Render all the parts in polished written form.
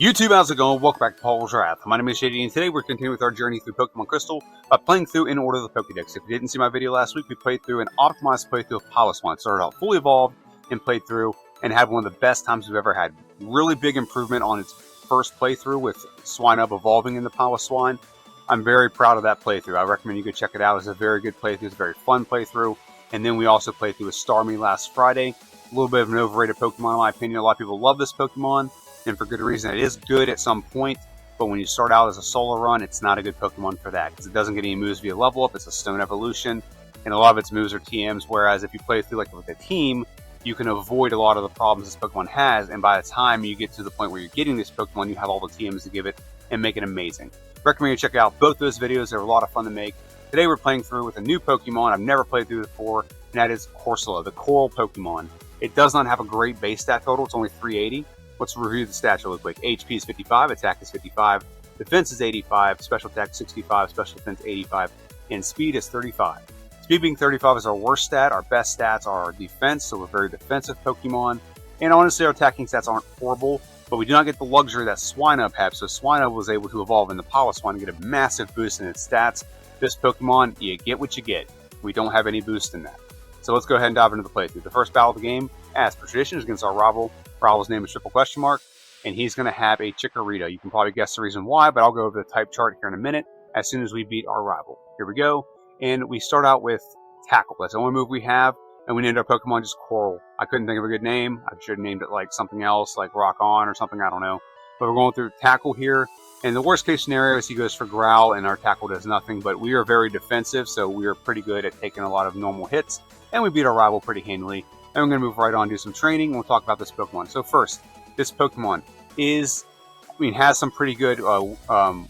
YouTube, how's it going? Welcome back to Paul's Wrath. My name is JD, and today we're continuing with our journey through Pokemon Crystal by playing through in order the Pokédex. If you didn't see my video last week, we played through an optimized playthrough of Piloswine. Started out fully evolved and played through and had one of the best times we've ever had. Really big improvement on its first playthrough with Swinub evolving into Piloswine. I'm very proud of that playthrough. I recommend you go check it out. It's a very good playthrough. It's a very fun playthrough. And then we also played through with Starmie last Friday. A little bit of an overrated Pokemon in my opinion. A lot of people love this Pokemon, and for good reason. It is good at some point, but when you start out as a solo run, it's not a good Pokemon for that, because it doesn't get any moves via level up. It's a stone evolution, and a lot of its moves are TMs, whereas if you play through like with a team, you can avoid a lot of the problems this Pokemon has, and by the time you get to the point where you're getting this Pokemon, you have all the TMs to give it and make it amazing. Recommend you check out both those videos. They're a lot of fun to make. Today we're playing through with a new Pokemon I've never played through before, and that is Corsola, the Coral Pokemon. It does not have a great base stat total. It's only 380. Let's review the stats really quick. HP is 55, attack is 55, defense is 85, special attack 65, special defense 85, and speed is 35. Speed being 35 is our worst stat. Our best stats are our defense, so we're very defensive Pokemon. And honestly, our attacking stats aren't horrible, but we do not get the luxury that Swinub had. So Swinub was able to evolve into Piloswine and get a massive boost in its stats. This Pokemon, you get what you get. We don't have any boost in that. So let's go ahead and dive into the playthrough. The first battle of the game, as per tradition, is against our rival. Rival's name is Triple Question Mark, and he's going to have a Chikorita. You can probably guess the reason why, but I'll go over the type chart here in a minute as soon as we beat our rival. Here we go, and we start out with Tackle. That's the only move we have, and we named our Pokemon just Coral. I couldn't think of a good name. I should have named it like something else, like Rock On or something, I don't know. But we're going through Tackle here, and the worst case scenario is he goes for Growl, and our Tackle does nothing, but we are very defensive, so we are pretty good at taking a lot of normal hits, and we beat our rival pretty handily. And we're going to move right on and do some training, and we'll talk about this Pokemon. So first, this Pokemon has some pretty good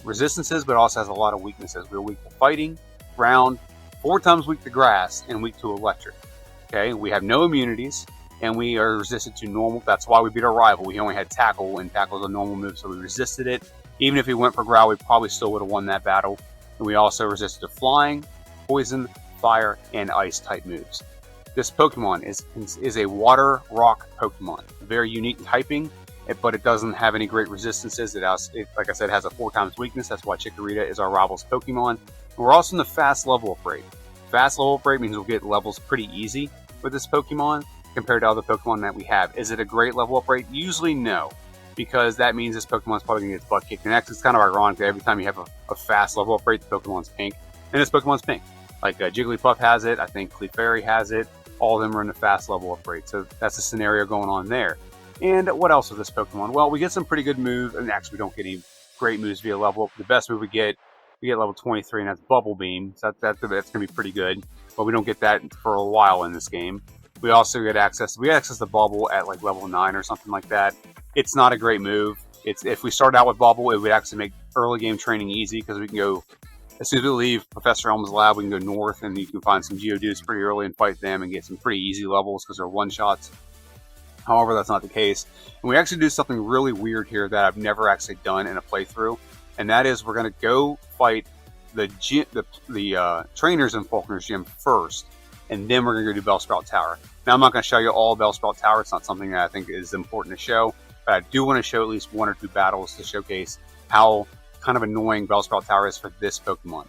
resistances, but also has a lot of weaknesses. We're weak to fighting, ground, 4 times weak to grass, and weak to electric. Okay, we have no immunities, and we are resistant to normal. That's why we beat our rival. We only had Tackle, and Tackle is a normal move, so we resisted it. Even if he went for Growl, we probably still would have won that battle. And we also resisted to flying, poison, fire, and ice type moves. This Pokemon is a water rock Pokemon. Very unique typing, but it doesn't have any great resistances. Like I said, has a 4 times weakness. That's why Chikorita is our rival's Pokemon. And we're also in the fast level up rate. Fast level up rate means we'll get levels pretty easy with this Pokemon compared to other Pokemon that we have. Is it a great level up rate? Usually no, because that means this Pokemon's probably going to get its butt kicked. And actually, it's kind of ironic that every time you have a fast level up rate, the Pokemon's pink. And this Pokemon's pink. Like Jigglypuff has it. I think Clefairy has it. All of them are in the fast level up rate. So that's a scenario going on there. And what else with this Pokemon? Well, we get some pretty good moves. And actually, we don't get any great moves via level up. The best move we get level 23, and that's Bubble Beam. So that's going to be pretty good. But we don't get that for a while in this game. We also get access. We access the Bubble at like level 9 or something like that. It's not a great move. If we start out with Bubble, it would actually make early game training easy, because we can go, as soon as we leave Professor Elm's lab, we can go north, and you can find some Geodudes pretty early and fight them and get some pretty easy levels because they're one-shots. However, that's not the case. And we actually do something really weird here that I've never actually done in a playthrough, and that is we're going to go fight the trainers in Falkner's gym first, and then we're going to go do Bellsprout Tower. Now, I'm not going to show you all Bellsprout Tower. It's not something that I think is important to show, but I do want to show at least 1 or 2 battles to showcase how kind of annoying Bellsprout Tower is for this Pokemon.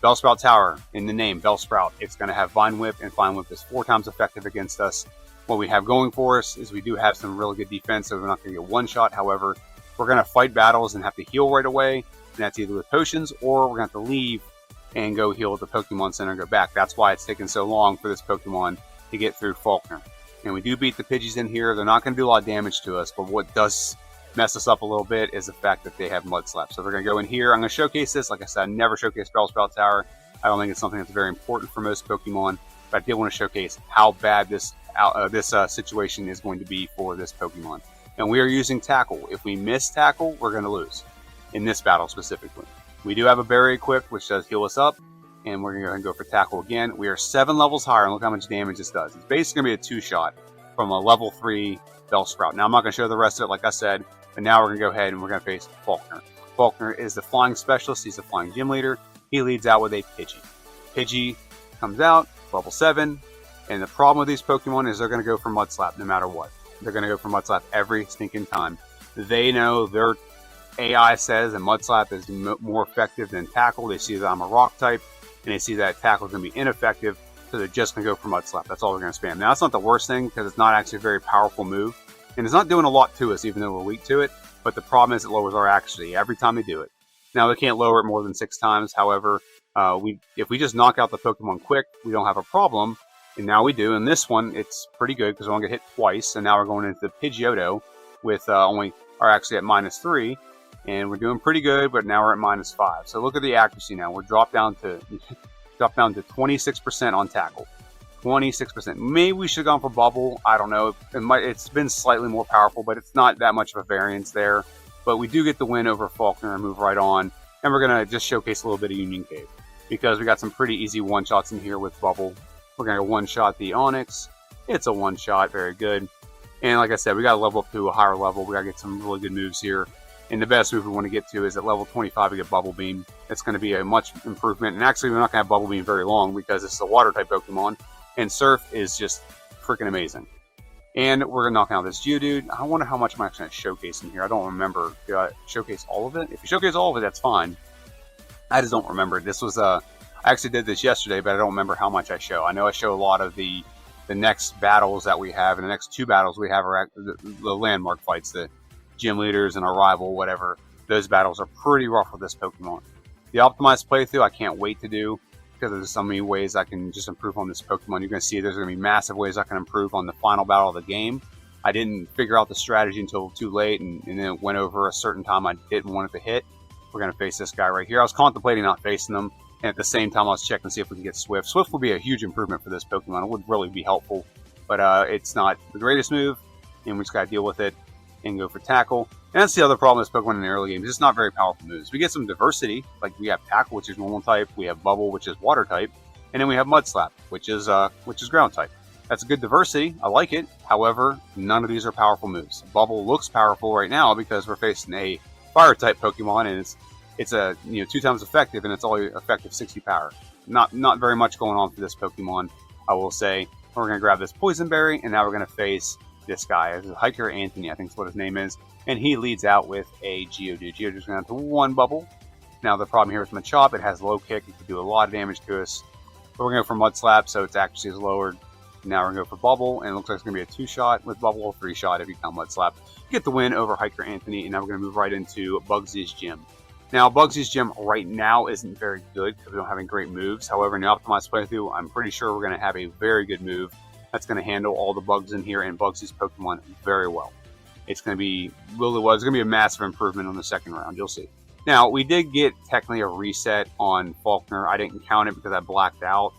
Bellsprout Tower, in the name, Bellsprout, it's going to have Vine Whip, and Vine Whip is 4 times effective against us. What we have going for us is we do have some really good defense, so we're not going to get one shot. However, we're going to fight battles and have to heal right away, and that's either with potions, or we're going to have to leave and go heal at the Pokemon Center and go back. That's why it's taken so long for this Pokemon to get through Falkner. And we do beat the Pidgeys in here. They're not going to do a lot of damage to us, but what does mess us up a little bit is the fact that they have Mud Slap. So we're going to go in here. I'm going to showcase this. Like I said, I never showcased Bellsprout Tower. I don't think it's something that's very important for most Pokemon, but I did want to showcase how bad this situation is going to be for this Pokemon. And we are using Tackle. If we miss Tackle, we're going to lose in this battle specifically. We do have a Berry equipped, which does heal us up, and we're going to go ahead and go for Tackle again. We are 7 levels higher, and look how much damage this does. It's basically going to be a 2-shot from a level 3 Bellsprout. Now, I'm not going to show the rest of it, like I said, but now we're going to go ahead and we're going to face Falkner. Falkner is the flying specialist. He's the flying gym leader. He leads out with a Pidgey. Pidgey comes out, level 7, and the problem with these Pokemon is they're going to go for Mud Slap no matter what. They're going to go for Mud Slap every stinking time. They know their AI says that Mud Slap is more effective than Tackle. They see that I'm a Rock type, and they see that Tackle is going to be ineffective, so they're just going to go for Mud Slap. That's all we're going to spam. Now, that's not the worst thing, because it's not actually a very powerful move, and it's not doing a lot to us, even though we're weak to it, but the problem is it lowers our accuracy every time they do it. Now, they can't lower it more than 6 times. However, if we just knock out the Pokemon quick, we don't have a problem, and now we do. And this one, it's pretty good, because we only get hit twice, and now we're going into the Pidgeotto with are actually at -3, and we're doing pretty good, but now we're at -5. So look at the accuracy now. We're dropped down to 26% on Tackle. 26%. Maybe we should have gone for Bubble. I don't know. It's been slightly more powerful, but it's not that much of a variance there. But we do get the win over Falkner and move right on. And we're going to just showcase a little bit of Union Cave, because we got some pretty easy one-shots in here with Bubble. We're going to one-shot the Onix. It's a one-shot. Very good. And like I said, we got to level up to a higher level. We got to get some really good moves here. And the best move we want to get to is at level 25 we get Bubble Beam. It's going to be a much improvement. And actually, we're not going to have Bubble Beam very long, because it's a water-type Pokemon. And Surf is just freaking amazing. And we're going to knock out this Geodude. I wonder how much I'm actually going to showcase in here. I don't remember. Did I showcase all of it? If you showcase all of it, that's fine. I just don't remember. This was I actually did this yesterday, but I don't remember how much I show. I know I show a lot of the next battles that we have, and the next 2 battles we have are the landmark fights, the gym leaders and our rival, whatever. Those battles are pretty rough with this Pokemon. The optimized playthrough I can't wait to do, because there's so many ways I can just improve on this Pokemon. You're going to see there's going to be massive ways I can improve on the final battle of the game. I didn't figure out the strategy until too late, and then it went over a certain time I didn't want it to hit. We're going to face this guy right here. I was contemplating not facing him, and at the same time I was checking to see if we can get Swift. Swift would be a huge improvement for this Pokemon. It would really be helpful, but it's not the greatest move, and we just got to deal with it and go for Tackle. And that's the other problem with this Pokemon in the early games. It's not very powerful moves. We get some diversity, like we have Tackle, which is normal type, we have Bubble, which is water type, and then we have Mud Slap, which is ground type. That's a good diversity. I like it. However, none of these are powerful moves. Bubble looks powerful right now because we're facing a fire type Pokemon, and it's a 2 times effective, and it's only effective 60 power. Not very much going on for this Pokemon, I will say. We're going to grab this Poison Berry, and now we're going to face this guy. It's Hiker Anthony, I think is what his name is. And he leads out with a Geodude. Geodude's going to 1 Bubble. Now the problem here is Machop. It has low kick. It can do a lot of damage to us. But we're going to go for Mud Slap, so it's actually is lowered. Now we're going to go for Bubble, and it looks like it's going to be a 2-shot with Bubble, or 3-shot if you count Mud Slap. Get the win over Hiker Anthony, and now we're going to move right into Bugsy's Gym. Now, Bugsy's Gym right now isn't very good because we don't have any great moves. However, in the optimized playthrough, I'm pretty sure we're going to have a very good move that's going to handle all the bugs in here and Bugsy's Pokemon very well. It's going to be it's going to be a massive improvement on the second round. You'll see. Now, we did get technically a reset on Falkner. I didn't count it because I blacked out.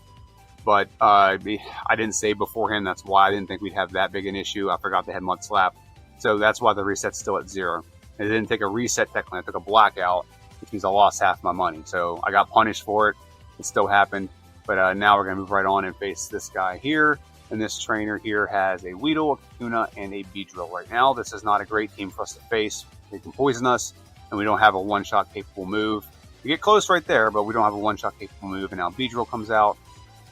But I didn't save beforehand. That's why I didn't think we'd have that big an issue. I forgot they had Mud Slap. So that's why the reset's still at 0. It didn't take a reset technically. I took a blackout, which means I lost half my money. So I got punished for it. It still happened. But now we're going to move right on and face this guy here. And this trainer here has a Weedle, a Kakuna, and a Beedrill. Right now, this is not a great team for us to face. They can poison us, and we don't have a one-shot capable move. We get close right there, but we don't have a one-shot capable move. And now Beedrill comes out.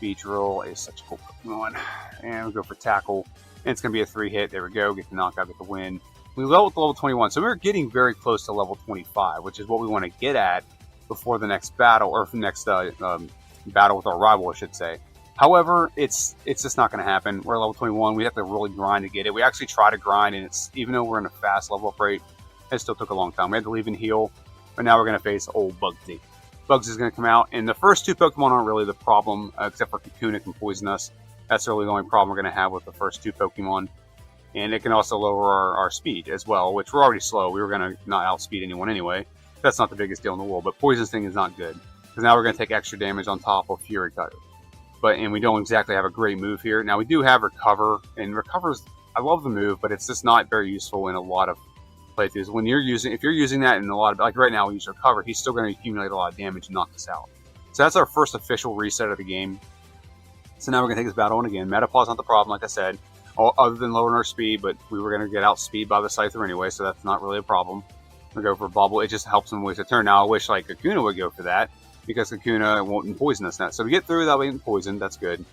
Beedrill is such a cool Pokemon. And we go for Tackle. And it's going to be a 3-hit. There we go. Get the knockout, get the win. We level to level 21. So we're getting very close to level 25, which is what we want to get at before the next battle, or the next battle with our rival, I should say. However, it's just not going to happen. We're at level 21. We have to really grind to get it. We actually try to grind, and even though we're in a fast level up rate, it still took a long time. We had to leave and heal, but now we're going to face old Bugsy. Bugsy is going to come out, and the first 2 Pokemon aren't really the problem, except for Kakuna can poison us. That's really the only problem we're going to have with the first 2 Pokemon. And it can also lower our speed as well, which we're already slow. We were going to not outspeed anyone anyway. That's not the biggest deal in the world, but Poison Sting is not good, because now we're going to take extra damage on top of Fury Cutter. And we don't exactly have a great move here. Now we do have Recover, and Recover's, I love the move, but it's just not very useful in a lot of playthroughs. If you're using that in a lot of, like right now we use Recover, he's still going to accumulate a lot of damage and knock us out. So that's our first official reset of the game. So now we're going to take this battle on again. Metapaw's not the problem, like I said, other than lowering our speed, but we were going to get outspeed by the Scyther anyway, so that's not really a problem. We go for Bubble. It just helps him waste a turn. Now I wish like Kakuna would go for that, because Kakuna won't poison us now. So we get through without being poisoned. That's good.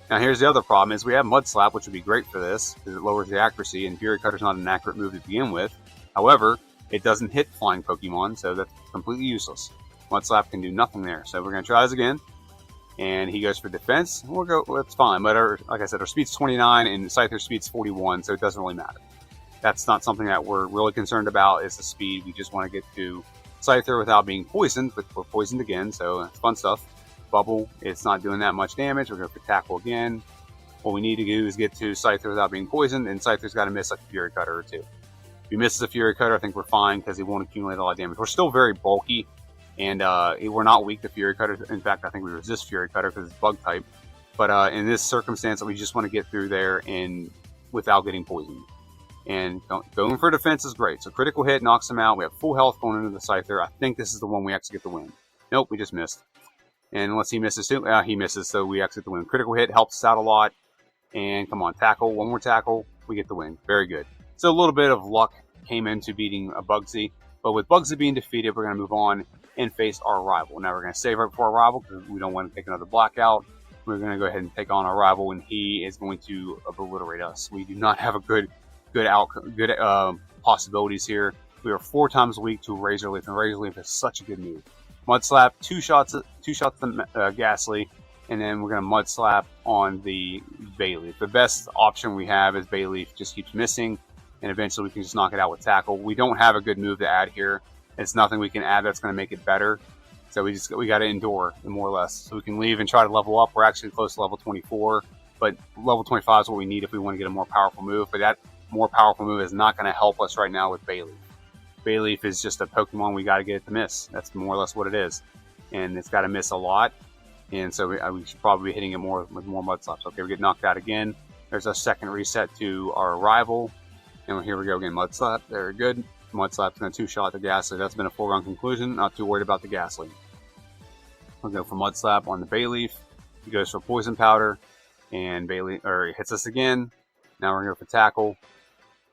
Now here's the other problem is we have Mud Slap, which would be great for this because it lowers the accuracy, and Fury Cutter's not an accurate move to begin with. However, It doesn't hit flying Pokemon, so that's completely useless. Mud Slap can do nothing there. So we're going to try this again. And he goes for defense. We'll go, well, that's fine. But like I said, our speed's 29 and Scyther's speed's 41, so it doesn't really matter. That's not something that we're really concerned about, is the speed. We just want to get to Scyther without being poisoned, but we're poisoned again, so it's fun stuff. Bubble, it's not doing that much damage. We're going for Tackle again. What we need to do is get to Scyther without being poisoned, and Scyther's got to miss like a Fury Cutter or two. If he misses a Fury Cutter, I think we're fine because he won't accumulate a lot of damage. We're still very bulky, and we're not weak to Fury Cutter. In fact, I think we resist Fury Cutter because it's Bug type. But in this circumstance, we just want to get through there and without getting poisoned. And going for defense is great. So critical hit knocks him out. We have full health going into the Scyther. I think this is the one we actually get the win. Nope, we just missed. And unless he misses too, he misses, so we actually get the win. Critical hit helps us out a lot. And come on, tackle. One more tackle. We get the win. Very good. So a little bit of luck came into beating a Bugsy. But with Bugsy being defeated, we're going to move on and face our rival. Now we're going to save right before our rival because we don't want to take another blackout. We're going to go ahead and take on our rival, and he is going to obliterate us. We do not have a good possibilities here. We are 4 times weak to Razor Leaf, and Razor Leaf is such a good move. Mud Slap, two shots to Ghastly, and then we're going to Mud Slap on the Bayleaf. The best option we have is Bayleaf just keeps missing, and eventually we can just knock it out with Tackle. We don't have a good move to add here. It's nothing we can add that's going to make it better. So we got to endure, more or less. So we can leave and try to level up. We're actually close to level 24, but level 25 is what we need if we want to get a more powerful move. But that more powerful move is not going to help us right now with Bayleaf. Bayleaf is just a Pokemon we got to get it to miss. That's more or less what it is. And it's got to miss a lot. And so we should probably be hitting it more with more Mud Slaps. Okay, we get knocked out again. There's a second reset to our rival. And here we go again, Mud Slap. Very good. Mud Slap's going to 2-shot the Ghastly. That's been a foregone conclusion. Not too worried about the Ghastly. We'll go for Mud Slap on the Bayleaf. He goes for Poison Powder. And Bayleaf, he hits us again. Now we're going to go for Tackle.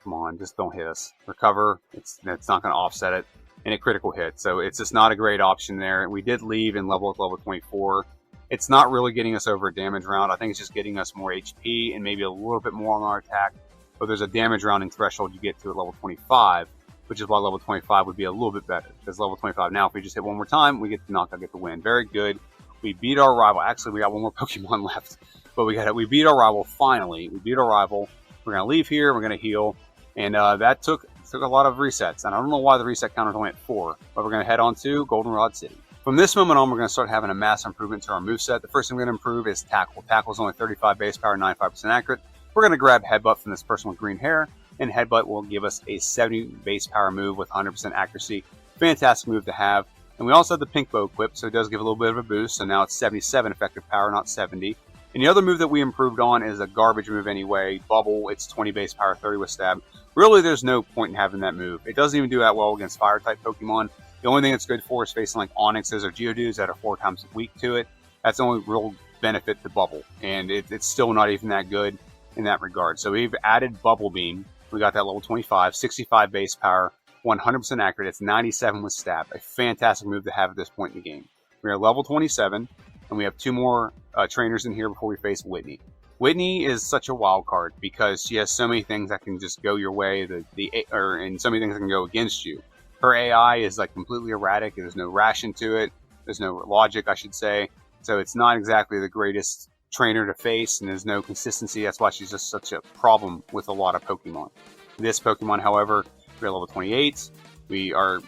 Come on, just don't hit us. Recover. It's not going to offset it. And a critical hit. So it's just not a great option there. We did leave and level with level 24. It's not really getting us over a damage round. I think it's just getting us more HP and maybe a little bit more on our attack. But there's a damage rounding threshold you get to at level 25, which is why level 25 would be a little bit better. Because level 25 now, if we just hit one more time, we get the knockout, get the win. Very good. We beat our rival. Actually, we got one more Pokemon left. But we beat our rival finally. We beat our rival. We're going to leave here. We're going to heal. And that took a lot of resets. And I don't know why the reset counter is only at 4. But we're going to head on to Goldenrod City. From this moment on, we're going to start having a massive improvement to our moveset. The first thing we're going to improve is Tackle. Tackle is only 35 base power, 95% accurate. We're going to grab Headbutt from this person with green hair. And Headbutt will give us a 70 base power move with 100% accuracy. Fantastic move to have. And we also have the Pink Bow equipped, so it does give a little bit of a boost. So now it's 77 effective power, not 70. And the other move that we improved on is a garbage move anyway. Bubble, it's 20 base power, 30 with stab. Really, there's no point in having that move. It doesn't even do that well against Fire-type Pokemon. The only thing it's good for is facing like Onyxes or Geodudes that are 4 times weak to it. That's the only real benefit to Bubble. And it's still not even that good in that regard. So we've added Bubble Beam. We got that level 25, 65 base power, 100% accurate. It's 97 with stab. A fantastic move to have at this point in the game. We are level 27, and we have 2 more trainers in here before we face Whitney. Whitney is such a wild card because she has so many things that can just go your way, and so many things that can go against you. Her AI is like completely erratic. There's no ration to it. There's no logic, I should say. So it's not exactly the greatest trainer to face, and there's no consistency. That's why she's just such a problem with a lot of Pokemon. This Pokemon, however, we're level 28. We are,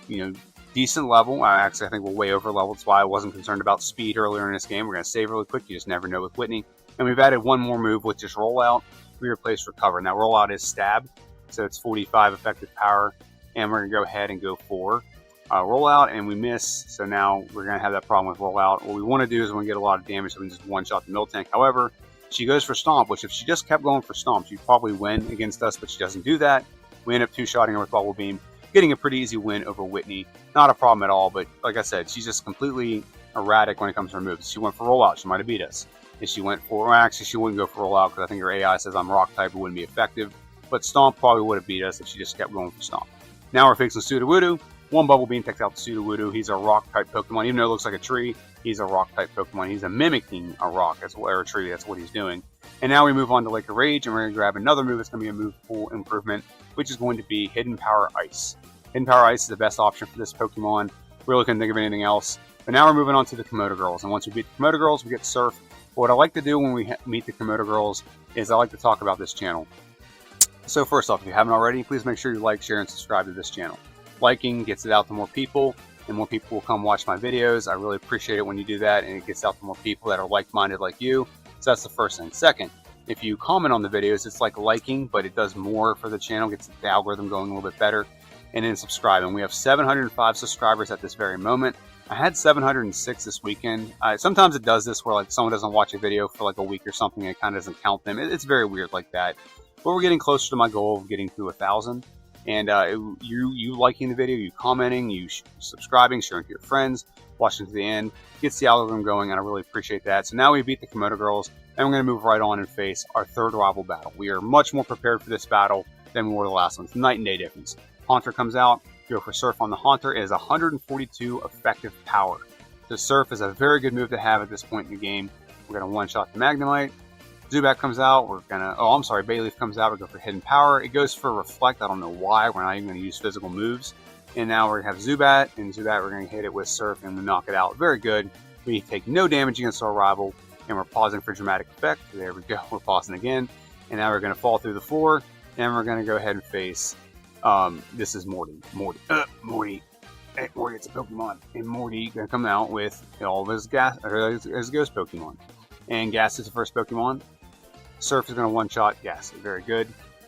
decent level. Actually, I think we're way over level. That's why I wasn't concerned about speed earlier in this game. We're going to save really quick. You just never know with Whitney. And we've added one more move with just Rollout. We replaced Recover. Now, Rollout is Stab, so it's 45 effective power. And we're going to go ahead and go for Rollout, and we miss. So now we're going to have that problem with Rollout. What we want to do is we want to get a lot of damage, so we can just one-shot the Miltank. However, she goes for Stomp, which if she just kept going for Stomp, she'd probably win against us, but she doesn't do that. We end up 2-shotting her with Bubble Beam, getting a pretty easy win over Whitney. Not a problem at all, but like I said, she's just completely erratic when it comes to her moves. She went for Rollout, she might have beat us. If she went for, well, actually, she wouldn't go for Rollout because I think her AI says I'm Rock type, it wouldn't be effective. But Stomp probably would have beat us if she just kept going for Stomp. Now we're facing Sudowoodo. One Bubble Beam takes out the Sudowoodo. He's a rock type Pokemon. Even though it looks like a tree, he's a rock type Pokemon. He's mimicking a rock or a tree. That's what he's doing. And now we move on to Lake of Rage, and we're going to grab another move that's going to be a move pool improvement, which is going to be Hidden Power Ice. Hidden Power Ice is the best option for this Pokemon. Really couldn't think of anything else. But now we're moving on to the Komodo Girls, and once we beat the Komodo Girls, we get Surf. But what I like to do when we meet the Komodo Girls is I like to talk about this channel. So first off, if you haven't already, please make sure you like, share, and subscribe to this channel. Liking gets it out to more people, and more people will come watch my videos. I really appreciate it when you do that, and it gets out to more people that are like-minded like you. So that's the first thing. Second, if you comment on the videos, it's like liking, but it does more for the channel, gets the algorithm going a little bit better. And then subscribing. We have 705 subscribers at this very moment. I had 706 this weekend. Sometimes it does this where like someone doesn't watch a video for like a week or something and it kind of doesn't count them. It's very weird like that. But we're getting closer to my goal of getting to 1,000. And you liking the video, you commenting, you subscribing, sharing to your friends, watching to the end, gets the algorithm going, and I really appreciate that. So now we beat the Komodo Girls, and we're going to move right on and face our third rival battle. We are much more prepared for this battle than we were the last one. It's night and day difference. Haunter comes out, go for Surf on the Haunter. It is 142 effective power. So Surf is a very good move to have at this point in the game. We're going to one-shot the Magnemite. Zubat comes out, Bayleaf comes out, we go for Hidden Power. It goes for Reflect, I don't know why, we're not even going to use physical moves. And now we're going to have Zubat, and Zubat we're going to hit it with Surf and we knock it out. Very good. We take no damage against our rival, and we're pausing for dramatic effect. There we go, we're pausing again. And now we're going to fall through the floor, and we're going to go ahead and face, this is Morty. Morty. Hey, Morty, it's a Pokemon. And Morty going to come out with all of his ghost Pokemon. And Gas is the first Pokemon. Surf is going to one-shot Gas. Very good.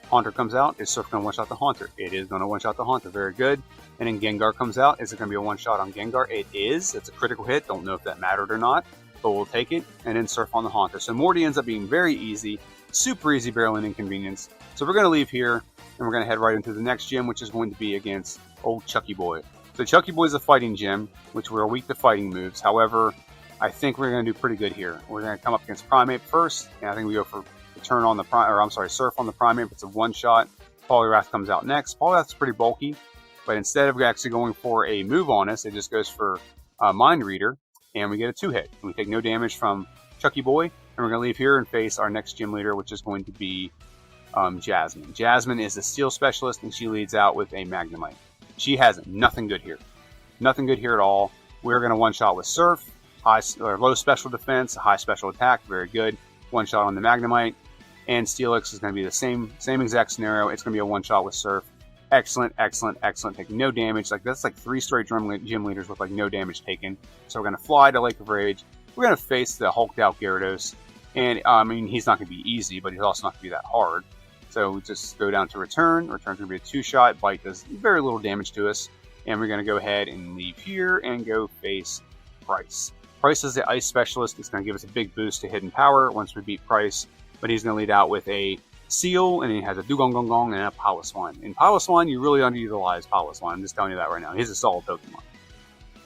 Haunter comes out. Is Surf going to one-shot the Haunter? It is going to one-shot the Haunter. Very good. And then Gengar comes out. Is it going to be a one-shot on Gengar? It is. It's a critical hit. Don't know if that mattered or not, but we'll take it. And then Surf on the Haunter. So Morty ends up being very easy. Super easy, barely an inconvenience. So we're going to leave here, and we're going to head right into the next gym, which is going to be against old Chucky Boy. So Chucky Boy is a fighting gym, which we're weak to fighting moves. However, I think we're going to do pretty good here. We're going to come up against Primeape first, and I think we go for Surf on the Primeape. It's a one-shot. Poliwrath comes out next. Poliwrath's pretty bulky, but instead of actually going for a move on us, it just goes for Mind Reader, and we get a 2-hit. We take no damage from Chucky Boy, and we're going to leave here and face our next gym leader, which is going to be Jasmine. Jasmine is a Steel Specialist, and she leads out with a Magnemite. She has nothing good here. Nothing good here at all. We're going to one-shot with Surf. Low special defense, high special attack, very good. One shot on the Magnemite, and Steelix is going to be the same exact scenario. It's going to be a one shot with Surf. Excellent, excellent, excellent. Take no damage. That's like 3 straight gym leaders with like no damage taken. So we're going to fly to Lake of Rage. We're going to face the hulked out Gyarados, and I mean he's not going to be easy, but he's also not going to be that hard. So we just go down to Return. Return's going to be a 2-shot. Bite does very little damage to us, and we're going to go ahead and leave here and go face Price. Price is the Ice Specialist. It's going to give us a big boost to Hidden Power once we beat Price, but he's going to lead out with a Seal, and he has a Dugong and a Piloswine. In Piloswine, you really underutilize Piloswine. I'm just telling you that right now. He's a solid Pokemon.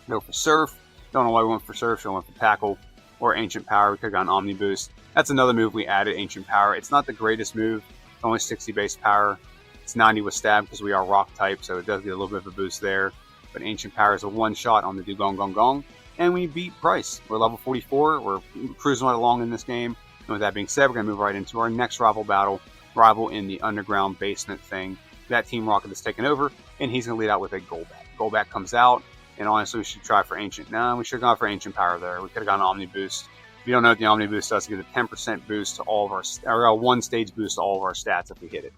Go for Surf. Don't know why we went for Surf. Should have went for Tackle or Ancient Power. We could have gone Omni Boost. That's another move we added, Ancient Power. It's not the greatest move. It's only 60 base power. It's 90 with Stab because we are Rock type, so it does get a little bit of a boost there. But Ancient Power is a one-shot on the Dugong. And we beat Price. We're level 44. We're cruising right along in this game. And with that being said, we're going to move right into our next rival battle. Rival in the underground basement thing. That Team Rocket is taking over, and he's going to lead out with a Golbat. Golbat comes out, and honestly, we should try for Ancient. No, we should have gone for Ancient Power there. We could have gone Omni Boost. If you don't know what the Omni Boost does, it gives a 10% boost to all of our, or a 1-stage boost to all of our stats if we hit it.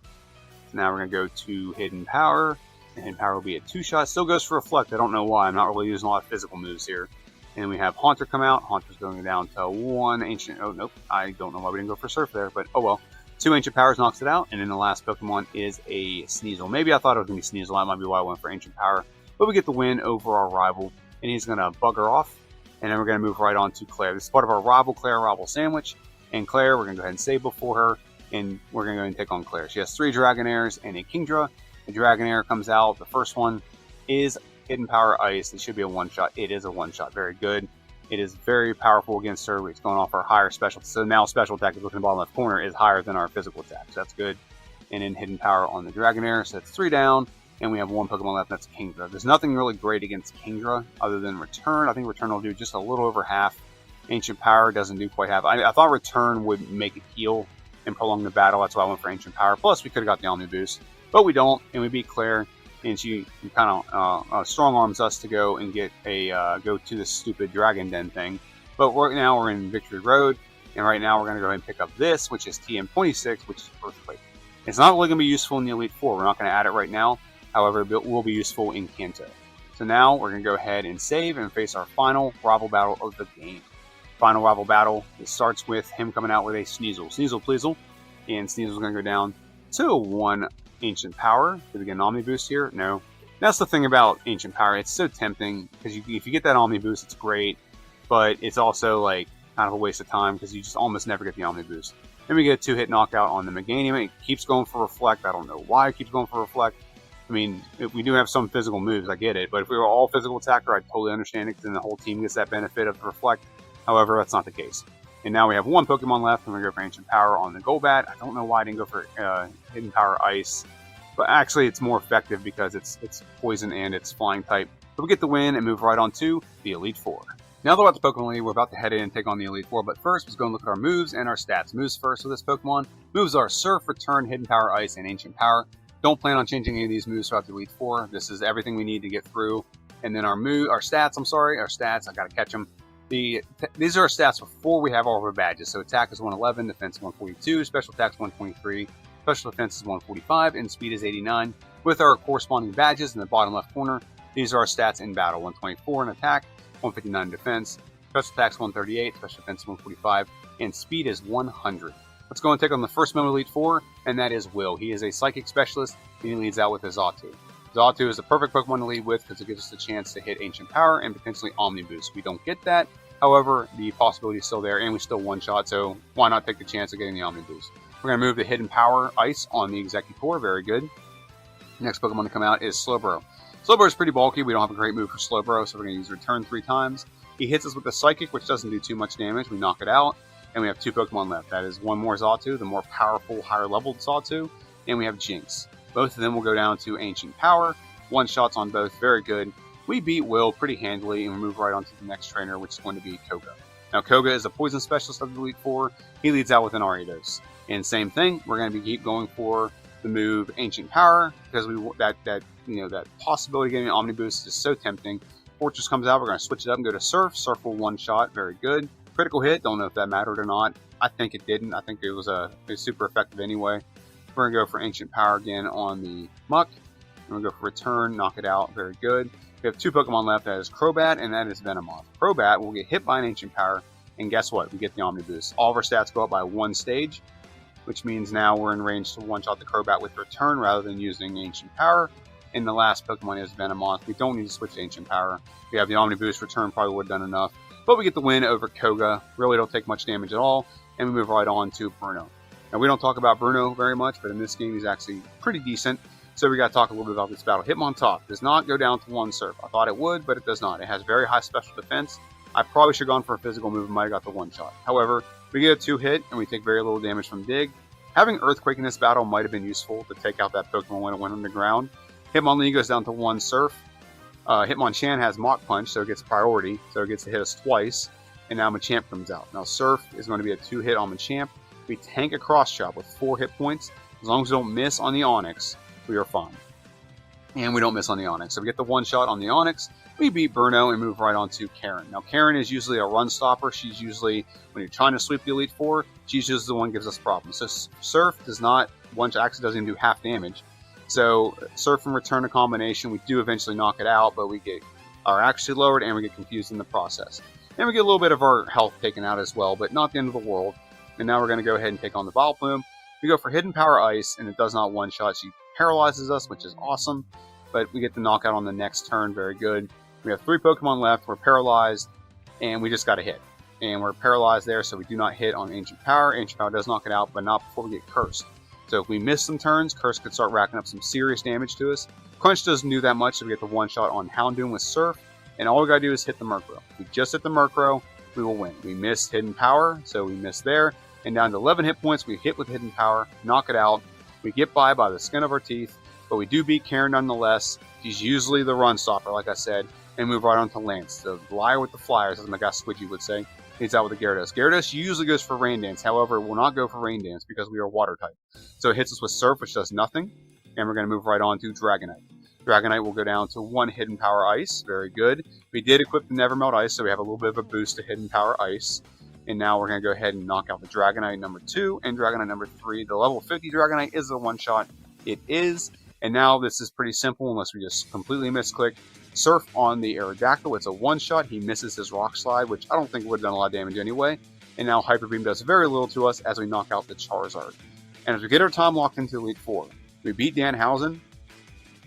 So now we're going to go to Hidden Power, and Hidden Power will be a 2-shot. Still goes for Reflect. I don't know why. I'm not really using a lot of physical moves here. And we have Haunter come out. Haunter's going down to 1 Ancient. Oh, nope. I don't know why we didn't go for Surf there, but oh well. 2 Ancient Powers knocks it out, and then the last Pokemon is a Sneasel. Maybe I thought it was going to be Sneasel. That might be why I went for Ancient Power. But we get the win over our rival, and he's going to bugger off. And then we're going to move right on to Clair. This is part of our rival Clair rival sandwich. And Clair, we're going to go ahead and save before her, and we're going to go ahead and take on Clair. She has 3 Dragonairs and a Kingdra. The Dragonair comes out. The first one is Hidden Power Ice. It should be a one-shot. It is a one-shot. Very good. It is very powerful against her. It's going off our higher special. So now special attack, if you look in the bottom left corner, is higher than our physical attack. So that's good. And then Hidden Power on the Dragonair. So that's 3 down. And we have 1 Pokemon left. That's Kingdra. There's nothing really great against Kingdra other than Return. I think Return will do just a little over half. Ancient Power doesn't do quite half. I thought Return would make it heal and prolong the battle. That's why I went for Ancient Power. Plus, we could have got the Omni Boost. But we don't. And we beat Clair. and she kind of strong arms us to go and get a go to this stupid Dragon Den thing. But right now we're in Victory Road, and right now we're going to go ahead and pick up this, which is TM26, which is Earthquake. It's not really going to be useful in the Elite Four. We're not going to add it right now. However, it will be useful in Kanto. So now we're going to go ahead and save and face our final rival battle of the game. Final rival battle. It starts with him coming out with a Sneasel. Sneasel Pleasel. And Sneasel's going to go down to 1 Ancient Power. Did we get an Omni Boost here? No. That's the thing about Ancient Power. It's so tempting because if you get that Omni Boost, it's great. But it's also like kind of a waste of time because you just almost never get the Omni Boost. Then we get a 2-hit knockout on the Meganium. It keeps going for Reflect. I don't know why it keeps going for Reflect. I mean, if we do have some physical moves, I get it. But if we were all physical attacker, I'd totally understand it because then the whole team gets that benefit of Reflect. However, that's not the case. And now we have 1 Pokemon left, and we go for Ancient Power on the Golbat. I don't know why I didn't go for Hidden Power Ice. But actually, it's more effective because it's Poison and it's Flying type. So we get the win and move right on to the Elite Four. Now that we're at the Pokemon League, we're about to head in and take on the Elite Four, but first, let's go and look at our moves and our stats. Moves first with this Pokemon. Moves are Surf, Return, Hidden Power, Ice, and Ancient Power. Don't plan on changing any of these moves throughout the Elite Four. This is everything we need to get through. And then our stats, I gotta catch them. These are our stats before we have all of our badges. So attack is 111, defense 142, special attack is 123, special defense is 145, and speed is 89. With our corresponding badges in the bottom left corner, these are our stats in battle. 124 in attack, 159 in defense, special attack is 138, special defense is 145, and speed is 100. Let's go and take on the first member of Elite Four, and that is Will. He is a Psychic Specialist, and he leads out with his Johto. Johto is the perfect Pokemon to lead with because it gives us the chance to hit Ancient Power and potentially Omni Boost. We don't get that. However, the possibility is still there, and we still one-shot, so why not take the chance of getting the Omni Boost? We're going to move the Hidden Power Ice on the Exeggutor. Very good. Next Pokemon to come out is Slowbro. Slowbro is pretty bulky. We don't have a great move for Slowbro, so we're going to use Return 3 times. He hits us with the Psychic, which doesn't do too much damage. We knock it out, and we have 2 Pokemon left. That is 1 more Johto, the more powerful, higher-leveled Johto, and we have Jinx. Both of them will go down to Ancient Power. One-shots on both. Very good. We beat Will pretty handily, and we move right on to the next trainer, which is going to be Koga. Now, Koga is a Poison Specialist of the Elite Four. He leads out with an Ariados. And same thing, we're going to keep going for the move Ancient Power because that possibility of getting an Omni Boost is so tempting. Fortress comes out, we're going to switch it up and go to Surf. Surf will one-shot, very good. Critical hit, don't know if that mattered or not. I think it didn't. I think it was super effective anyway. We're going to go for Ancient Power again on the Muck. We're going to go for Return, knock it out, very good. We have 2 Pokemon left, that is Crobat and that is Venomoth. Crobat will get hit by an Ancient Power, and guess what? We get the Omni Boost. All of our stats go up by 1 stage, which means now we're in range to one-shot the Crobat with Return rather than using Ancient Power. And the last Pokemon is Venomoth. We don't need to switch to Ancient Power. We have the Omni Boost. Return probably would have done enough. But we get the win over Koga. Really don't take much damage at all. And we move right on to Bruno. Now, we don't talk about Bruno very much, but in this game, he's actually pretty decent. So we got to talk a little bit about this battle. Hitmontop does not go down to 1 Surf. I thought it would, but it does not. It has very high special defense. I probably should have gone for a physical move and might have got the 1-shot. However, we get a 2-hit, and we take very little damage from Dig. Having Earthquake in this battle might have been useful to take out that Pokemon when it went underground. Hitmonlee goes down to 1 Surf. Hitmonchan has Mach Punch, so it gets priority, so it gets to hit us twice. And now Machamp comes out. Now Surf is going to be a 2-hit on Machamp. We tank a Cross Chop with 4 hit points. As long as we don't miss on the Onix, we are fine. And we don't miss on the Onix. So we get the 1-shot on the Onix. We beat Bruno and move right on to Karen. Now Karen is usually a run stopper. She's usually, when you're trying to sweep the Elite Four, she's usually the one who gives us problems. So Surf does not, actually doesn't even do half damage. So Surf and Return a combination. We do eventually knock it out, but we are actually lowered and we get confused in the process. And we get a little bit of our health taken out as well, but not the end of the world. And now we're going to go ahead and take on the Vileplume. We go for Hidden Power Ice, and it does not one-shot. She paralyzes us, which is awesome. But we get the knockout on the next turn. Very good. We have 3 Pokemon left. We're paralyzed, and we just got to hit. And we're paralyzed there, so we do not hit on Ancient Power. Ancient Power does knock it out, but not before we get Cursed. So if we miss some turns, Curse could start racking up some serious damage to us. Crunch doesn't do that much, so we get the 1-shot on Houndoom with Surf. And all we got to do is hit the Murkrow. If we just hit the Murkrow, we will win. We missed Hidden Power, so we missed there. And down to 11 hit points, we hit with Hidden Power, knock it out. We get by the skin of our teeth, but we do beat Karen nonetheless. She's usually the run stopper, like I said, and move right on to Lance. The liar with the flyers, as my guy Squidgy would say. He's out with the Gyarados. Gyarados usually goes for Rain Dance, however, will not go for Rain Dance because we are Water type. So it hits us with Surf, which does nothing, and we're going to move right on to Dragonite. Dragonite will go down to 1 Hidden Power Ice. Very good. We did equip the Never Melt Ice, so we have a little bit of a boost to Hidden Power Ice. And now we're going to go ahead and knock out the Dragonite number 2 and Dragonite number 3. The level 50 Dragonite is a one-shot. It is. And now this is pretty simple unless we just completely misclick. Surf on the Aerodactyl. It's a one-shot. He misses his Rock Slide, which I don't think would have done a lot of damage anyway. And now Hyper Beam does very little to us as we knock out the Charizard. And as we get our time locked into Elite Four, we beat Danhausen.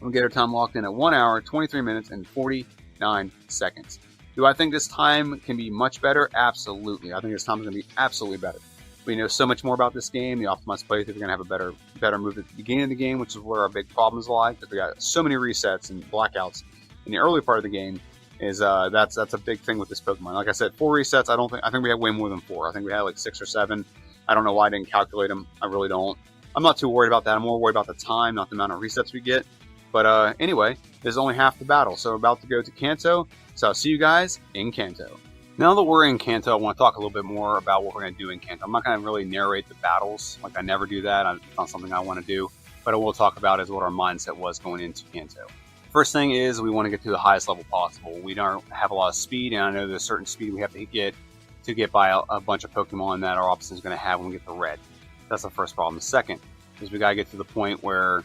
We get our time locked in at 1 hour, 23 minutes, and 49 seconds. Do I think this time can be much better? Absolutely. I think this time is going to be absolutely better. We know so much more about this game. The optimized playthrough, we're going to have a better move at the beginning of the game, which is where our big problems lie, because we got so many resets and blackouts in the early part of the game. That's a big thing with this Pokemon. Like I said, 4 resets. I think we have way more than 4. I think we had like 6 or 7. I don't know why I didn't calculate them. I really don't. I'm not too worried about that. I'm more worried about the time, not the amount of resets we get. But anyway, this is only half the battle, so we're about to go to Kanto. So I'll see you guys in Kanto. Now that we're in Kanto, I want to talk a little bit more about what we're going to do in Kanto. I'm not going to really narrate the battles. Like, I never do that. It's not something I want to do. But I will talk about is what our mindset was going into Kanto. First thing is we want to get to the highest level possible. We don't have a lot of speed, and I know there's a certain speed we have to get by a bunch of Pokemon that our opposite is going to have when we get to Red. That's the first problem. The second is we got to get to the point where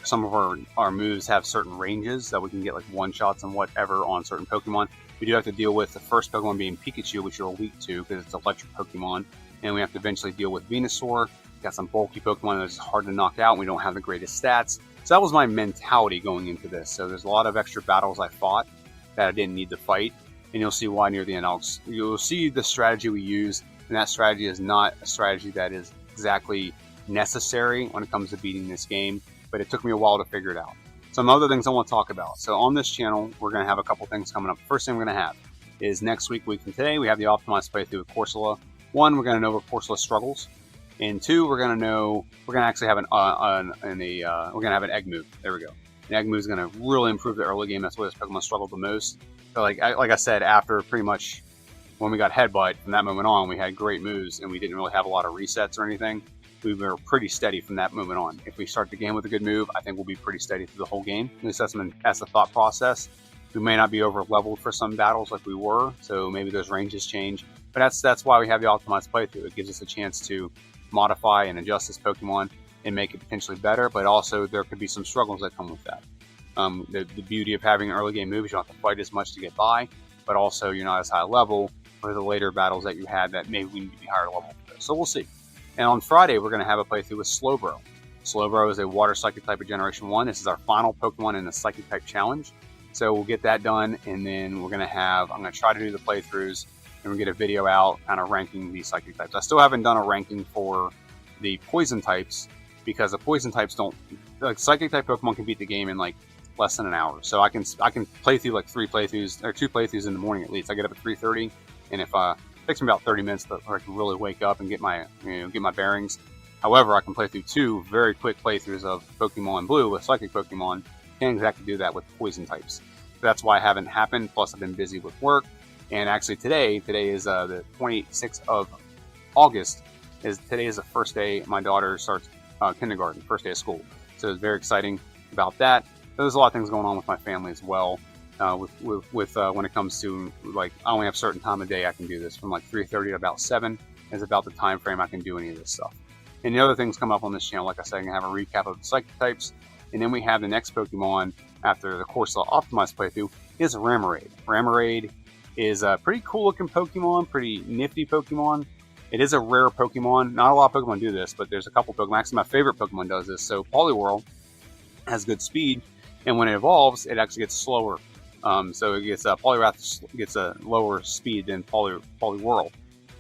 some of our moves have certain ranges that we can get like one-shots and whatever on certain Pokemon. We do have to deal with the first Pokemon being Pikachu, which you're weak to because it's electric Pokemon. And we have to eventually deal with Venusaur. Got some bulky Pokemon that's hard to knock out, and we don't have the greatest stats. So that was my mentality going into this. So there's a lot of extra battles I fought that I didn't need to fight. And you'll see why near the end. You'll see the strategy we use, and that strategy is not a strategy that is exactly necessary when it comes to beating this game, but it took me a while to figure it out. Some other things I want to talk about. So on this channel, we're going to have a couple things coming up. First thing we're going to have is next week from today, we have the optimized playthrough with Corsola. 1, we're going to know where Corsola struggles, and 2, we're going to actually have we're going to have an egg move. There we go. An egg move is going to really improve the early game. That's where this Pokemon struggled the most. So like I said, after pretty much when we got Headbutt, from that moment on, we had great moves, and we didn't really have a lot of resets or anything. We were pretty steady from that moment on. If we start the game with a good move, I think we'll be pretty steady through the whole game. At least that's the thought process. We may not be over leveled for some battles like we were, so maybe those ranges change. But that's why we have the optimized playthrough. It gives us a chance to modify and adjust this Pokemon and make it potentially better, but also there could be some struggles that come with that. The beauty of having an early game move is you don't have to fight as much to get by, but also you're not as high level for the later battles that you had that maybe we need to be higher level for. So we'll see. And on Friday, we're going to have a playthrough with Slowbro. Slowbro is a water psychic type of Generation 1. This is our final Pokemon in the psychic type challenge. So we'll get that done, and then I'm going to try to do the playthroughs, and we'll get a video out kind of ranking the psychic types. I still haven't done a ranking for the poison types, because the poison types don't, like psychic type Pokemon can beat the game in like less than an hour. So I can play through like 2 playthroughs in the morning at least. I get up at 3:30, and if it takes me about 30 minutes to really wake up and get my bearings. However, I can play through 2 very quick playthroughs of Pokemon Blue with psychic Pokemon. Can't exactly do that with poison types. That's why I haven't happened. Plus, I've been busy with work. And actually, today is the 26th of August. Today is the first day my daughter starts kindergarten, first day of school. So it's very exciting about that. There's a lot of things going on with my family as well. When it comes to, like, I only have a certain time of day I can do this. From like 3:30 to about 7 is about the time frame I can do any of this stuff. And the other things come up on this channel, like I said, I'm going to have a recap of the psychic types. And then we have the next Pokemon after the Corsola optimized playthrough is Remoraid. Remoraid is a pretty cool looking Pokemon, pretty nifty Pokemon. It is a rare Pokemon. Not a lot of Pokemon do this, but there's a couple Pokemon. Actually, my favorite Pokemon does this. So Poliwhirl has good speed, and when it evolves, it actually gets slower. So it gets Poliwrath gets a lower speed than Poliwhirl.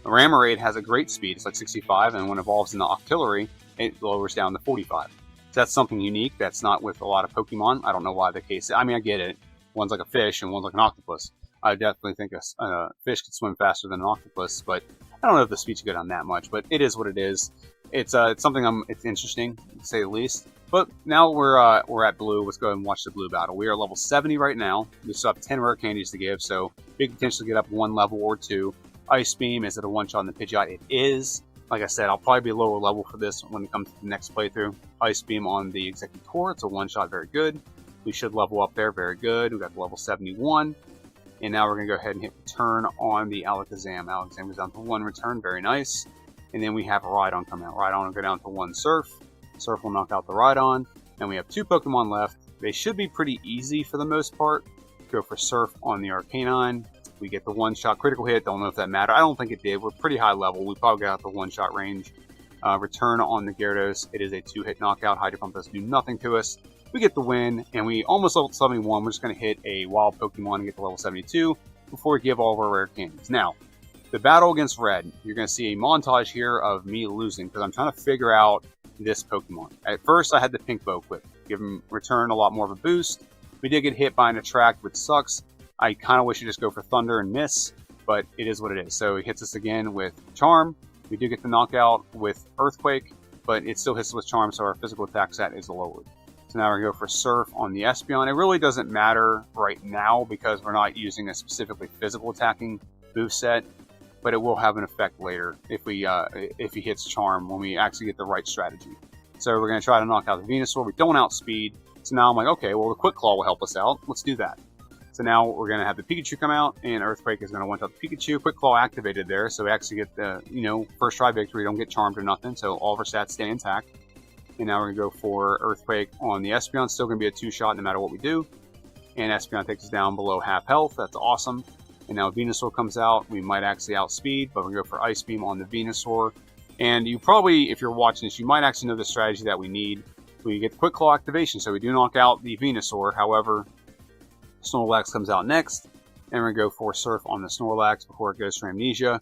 Remoraid has a great speed. It's like 65, and when it evolves into Octillery, it lowers down to 45. So that's something unique. That's not with a lot of Pokemon. I don't know why the case. I mean, I get it. One's like a fish, and one's like an octopus. I definitely think a fish could swim faster than an octopus, but I don't know if the speed's good on that much. But it is what it is. It's something it's interesting to say the least. But now we're at Blue. Let's go ahead and watch the Blue battle. We are level 70 right now. We still have 10 rare candies to give, so big potential to get up 1 level or 2. Ice Beam, is it a one-shot on the Pidgeot? It is. Like I said, I'll probably be lower level for this when it comes to the next playthrough. Ice Beam on the Executor, it's a one-shot, very good. We should level up there. Very good. We got the level 71. And now we're going to go ahead and hit return on the Alakazam. Alakazam goes down to 1 return. Very nice. And then we have Rhydon come out. Rhydon will go down to 1 Surf. Surf will knock out the Rhydon. And we have 2 Pokemon left. They should be pretty easy for the most part. Go for Surf on the Arcanine. We get the 1-shot critical hit. Don't know if that mattered. I don't think it did. We're pretty high level. We probably got the 1-shot range. Return on the Gyarados. It is a 2-hit knockout. Hydro Pump does do nothing to us. We get the win, and we almost level 71. We're just going to hit a wild Pokemon and get to level 72 before we give all of our rare candies. Now, the battle against Red, you're going to see a montage here of me losing because I'm trying to figure out this Pokemon. At first, I had the Pink Bow equipped. Give him return a lot more of a boost. We did get hit by an Attract, which sucks. I kind of wish you just go for Thunder and miss, but it is what it is. So he hits us again with Charm. We do get the knockout with Earthquake, but it still hits us with Charm, so our physical attack stat is lowered. So now we're going to go for Surf on the Espeon. It really doesn't matter right now because we're not using a specifically physical attacking boost set, but it will have an effect later if he hits Charm when we actually get the right strategy. So we're going to try to knock out the Venusaur. We don't outspeed. So now I'm like, okay, well the Quick Claw will help us out. Let's do that. So now we're going to have the Pikachu come out, and Earthquake is going to one-shot the Pikachu. Quick Claw activated there, so we actually get the, first try victory. Don't get charmed or nothing, so all of our stats stay intact. And now we're going to go for Earthquake on the Espeon. Still going to be a 2-shot no matter what we do. And Espeon takes us down below half health. That's awesome. And now Venusaur comes out. We might actually outspeed, but we're going to go for Ice Beam on the Venusaur. And you probably, if you're watching this, you might actually know the strategy that we need. We get the Quick Claw activation, so we do knock out the Venusaur. However, Snorlax comes out next. And we're going to go for Surf on the Snorlax before it goes for Amnesia.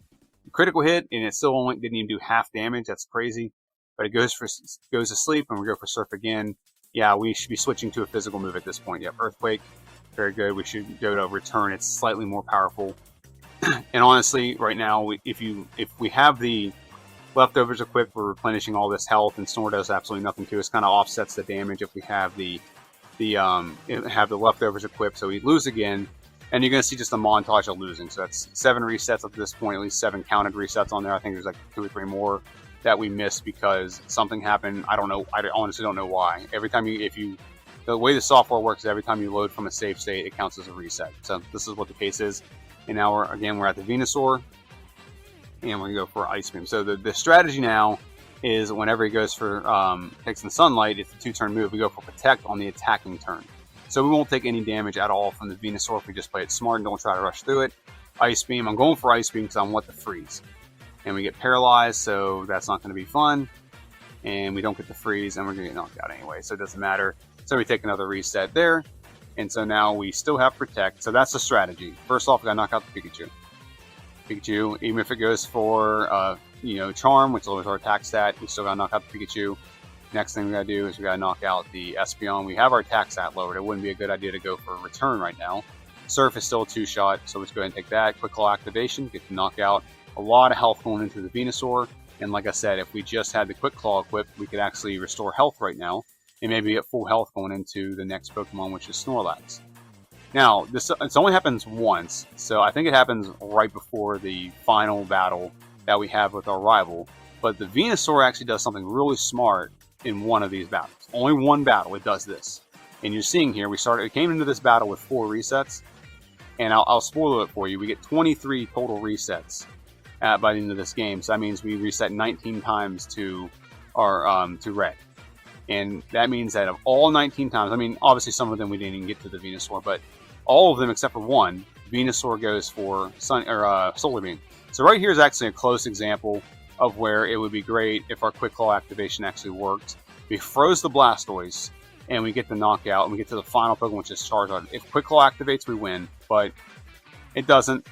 Critical hit, and it still only didn't even do half damage. That's crazy. But it goes to sleep, and we go for Surf again. Yeah, we should be switching to a physical move at this point. Yep, Earthquake. Very good. We should go to Return. It's slightly more powerful. And honestly, right now, if we have the leftovers equipped, we're replenishing all this health, and Snore does absolutely nothing to us. Kind of offsets the damage if we have the leftovers equipped. So we lose again, and you're going to see just a montage of losing. So that's 7 resets up to this point, at least 7 counted resets on there. I think there's like 2 or 3 more that we missed because something happened. I don't know. I honestly don't know why. Every time the way the software works is every time you load from a save state, it counts as a reset. So this is what the case is. And now we're at the Venusaur, and we're going to go for Ice Beam. So the strategy now is whenever he goes for takes in Sunlight, it's a 2-turn move. We go for Protect on the attacking turn. So we won't take any damage at all from the Venusaur if we just play it smart and don't try to rush through it. Ice Beam. I'm going for Ice Beam because I want the freeze. And we get paralyzed, so that's not going to be fun. And we don't get the freeze, and we're going to get knocked out anyway, so it doesn't matter. So we take another reset there. And so now we still have Protect. So that's the strategy. First off, we got to knock out the Pikachu. Pikachu, even if it goes for Charm, which lowers our attack stat, we still got to knock out the Pikachu. Next thing we got to do is we got to knock out the Espeon. We have our attack stat lowered. It wouldn't be a good idea to go for a Return right now. Surf is still a 2-shot, so let's go ahead and take that. Quick Claw activation, get the knockout. A lot of health going into the Venusaur, and like I said, if we just had the Quick Claw equipped, we could actually restore health right now, and maybe get full health going into the next Pokemon, which is Snorlax. Now, it only happens once, so I think it happens right before the final battle that we have with our rival, but the Venusaur actually does something really smart in one of these battles. Only one battle it does this, and you're seeing here, we came into this battle with 4 resets, and I'll spoil it for you, we get 23 total resets by the end of this game. So that means we reset 19 times to our to Red. And that means that of all 19 times, I mean, obviously some of them we didn't even get to the Venusaur, but all of them except for one, Venusaur goes for Solar Beam. So right here is actually a close example of where it would be great if our Quick Claw activation actually worked. We froze the Blastoise, and we get the knockout, and we get to the final Pokemon, which is Charizard. If Quick Claw activates, we win, but it doesn't.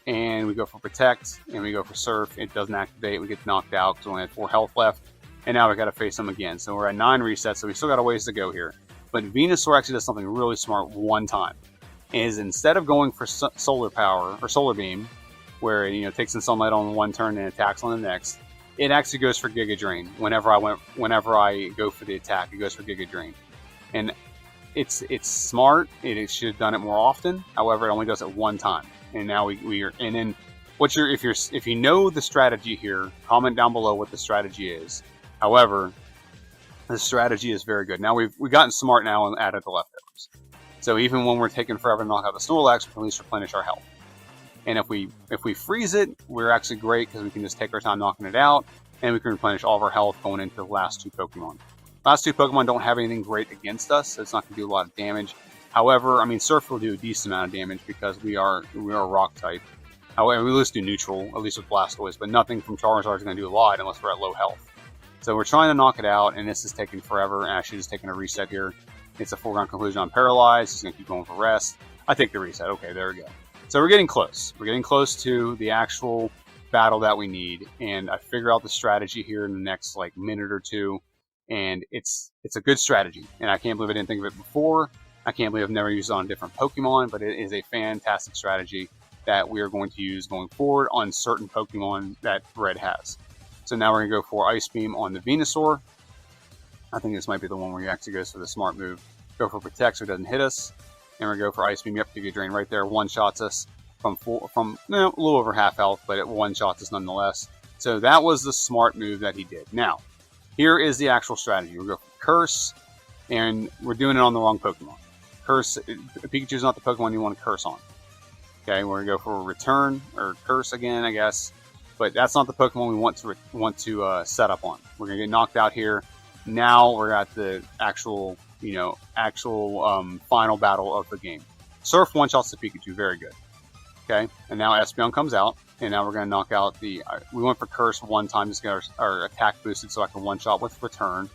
And we go for Protect, and we go for Surf. It doesn't activate. We get knocked out because we only had 4 health left. And now we got to face them again. So we're at 9 resets, so we still got a ways to go here. But Venusaur actually does something really smart one time. Is instead of going for Solar Power or Solar Beam, where it takes in Sunlight on one turn and attacks on the next, it actually goes for Giga Drain. Whenever I go for the attack, it goes for Giga Drain. And it's smart. It should have done it more often. However, it only does it one time. And now we are. And then, if you know the strategy here, comment down below what the strategy is. However, The strategy is very good. Now we've gotten smart now and added the leftovers. So even when we're taking forever to knock out the Snorlax, we can at least replenish our health. And if we freeze it, we're actually great because we can just take our time knocking it out, and we can replenish all of our health going into the last 2 Pokemon. Last 2 Pokemon don't have anything great against us, so it's not going to do a lot of damage. However, I mean, Surf will do a decent amount of damage because we are Rock type. However, we at least do neutral, at least with Blastoise, but nothing from Charizard is going to do a lot unless we're at low health. So we're trying to knock it out, and this is taking forever. Ashley is taking a reset here. It's a foregone conclusion on Paralyzed. He's going to keep going for rest. I take the reset. Okay, there we go. So we're getting close. We're getting close to the actual battle that we need, and I figure out the strategy here in the next like minute or two, and it's a good strategy. And I can't believe I didn't think of it before. I can't believe I've never used it on a different Pokemon, but it is a fantastic strategy that we are going to use going forward on certain Pokemon that Red has. So now we're going to go for Ice Beam on the Venusaur. I think this might be the one where he actually goes for the smart move. Go for Protect so it doesn't hit us. And we're going to go for Ice Beam. Yep, Giga Drain right there. One-shots us from a little over half health, but it one-shots us nonetheless. So that was the smart move that he did. Now, here is the actual strategy. We're going to go for Curse, and we're doing it on the wrong Pokemon. Curse, Pikachu is not the Pokemon you want to curse on. Okay, we're going to go for Return, or Curse again, I guess. But that's not the Pokemon we want to set up on. We're going to get knocked out here. Now we're at the actual final battle of the game. Surf one-shots the Pikachu, very good. Okay, and now Espeon comes out, and now we're going to knock out the... we went for Curse one time just to get our attack boosted so I can one-shot with Return.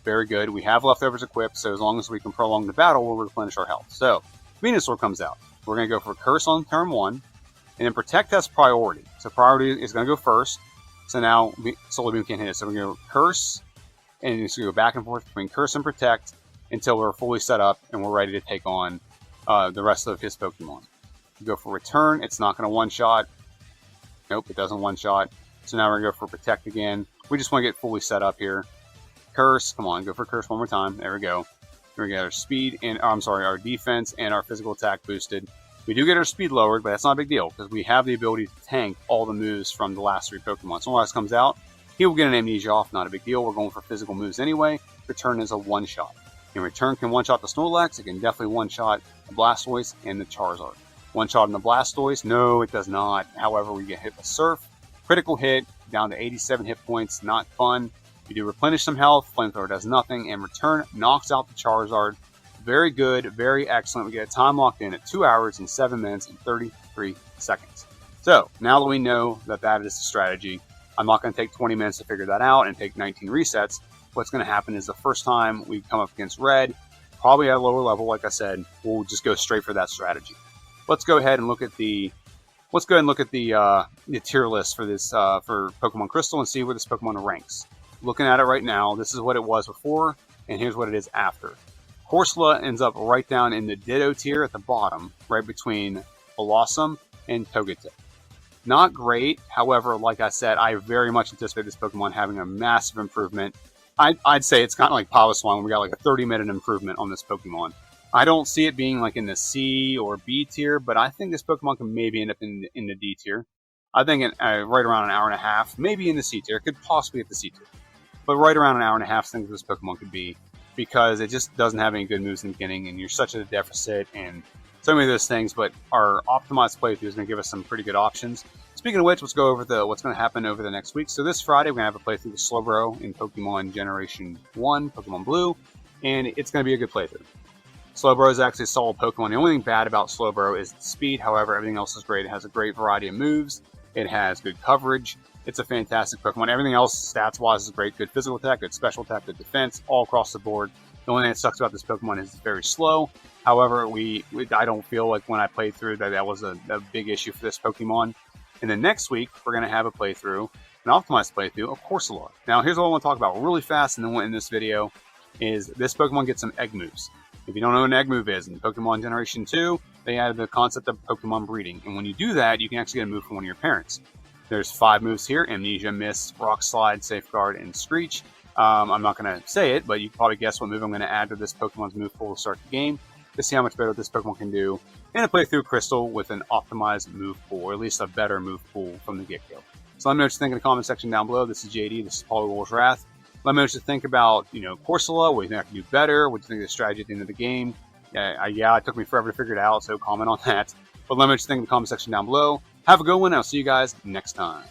Very good. We have leftovers equipped, so as long as we can prolong the battle, we'll replenish our health. So, Venusaur comes out. We're going to go for Curse on turn 1, and then Protect has priority. So priority is going to go first. So now Solar Beam can't hit it. So we're going to Curse, and it's going to go back and forth between Curse and Protect until we're fully set up and we're ready to take on the rest of his Pokemon. We go for Return. It's not going to one-shot. Nope, it doesn't one-shot. So now we're going to go for Protect again. We just want to get fully set up here. Curse. Come on, go for Curse one more time. There we go. Here we get our speed and our defense and our physical attack boosted. We do get our speed lowered, but that's not a big deal because we have the ability to tank all the moves from the last 3 Pokemon. So when Snorlax comes out, he will get an Amnesia off, not a big deal. We're going for physical moves anyway. Return is a one-shot. And Return can one-shot the Snorlax. It can definitely one-shot the Blastoise and the Charizard. One-shot on the Blastoise? No, it does not. However, we get hit with Surf. Critical hit, down to 87 hit points. Not fun. We do replenish some health. Flamethrower does nothing. And Return knocks out the Charizard. Very good, very excellent. We get a time locked in at 2 hours and 7 minutes and 33 seconds. So, now that we know that that is the strategy, I'm not going to take 20 minutes to figure that out and take 19 resets. What's going to happen is the first time we come up against Red, probably at a lower level, like I said, we'll just go straight for that strategy. Let's go ahead and look at the tier list for this for Pokemon Crystal and see where this Pokemon ranks. Looking at it right now, this is what it was before, and here's what it is after. Corsola ends up right down in the Ditto tier at the bottom, right between Blossom and Togetic. Not great, however, like I said, I very much anticipate this Pokemon having a massive improvement. I'd say it's kind of like Piloswine, when we got like a 30-minute improvement on this Pokemon. I don't see it being like in the C or B tier, but I think this Pokemon can maybe end up in the D tier. I think right around an hour and a half, maybe in the C tier. It could possibly hit the C tier. But right around an hour and a half, I think this Pokemon could be, because it just doesn't have any good moves in the beginning, and you're such at a deficit, and so many of those things. But our optimized playthrough is going to give us some pretty good options. Speaking of which, let's go over what's going to happen over the next week. So this Friday, we're going to have a playthrough with Slowbro in Pokemon Generation 1, Pokemon Blue, and it's going to be a good playthrough. Slowbro is actually a solid Pokemon. The only thing bad about Slowbro is speed. However, everything else is great. It has a great variety of moves. It has good coverage. It's a fantastic Pokemon. Everything else, stats-wise, is great. Good physical attack, good special attack, good defense, all across the board. The only thing that sucks about this Pokemon is it's very slow. However, I don't feel like when I played through that was a big issue for this Pokemon. And then next week, we're going to have a playthrough, an optimized playthrough of Corsola. Now, here's what I want to talk about really fast, and then in this video, is this Pokemon gets some egg moves. If you don't know what an egg move is, in Pokemon Generation 2, they added the concept of Pokemon breeding. And when you do that, you can actually get a move from one of your parents. There's 5 moves here: Amnesia, Mist, Rock Slide, Safeguard, and Screech. I'm not going to say it, but you can probably guess what move I'm going to add to this Pokemon's move pool to start the game to see how much better this Pokemon can do in a playthrough Crystal with an optimized move pool, or at least a better move pool from the get-go. So let me know what you think in the comment section down below. This is JD. This is Polywolf's Wrath. Let me know what you think about, Corsola. What do you think I can do better? What do you think of the strategy at the end of the game? Yeah, it took me forever to figure it out, so comment on that. But let me know what you think in the comment section down below. Have a good one. I'll see you guys next time.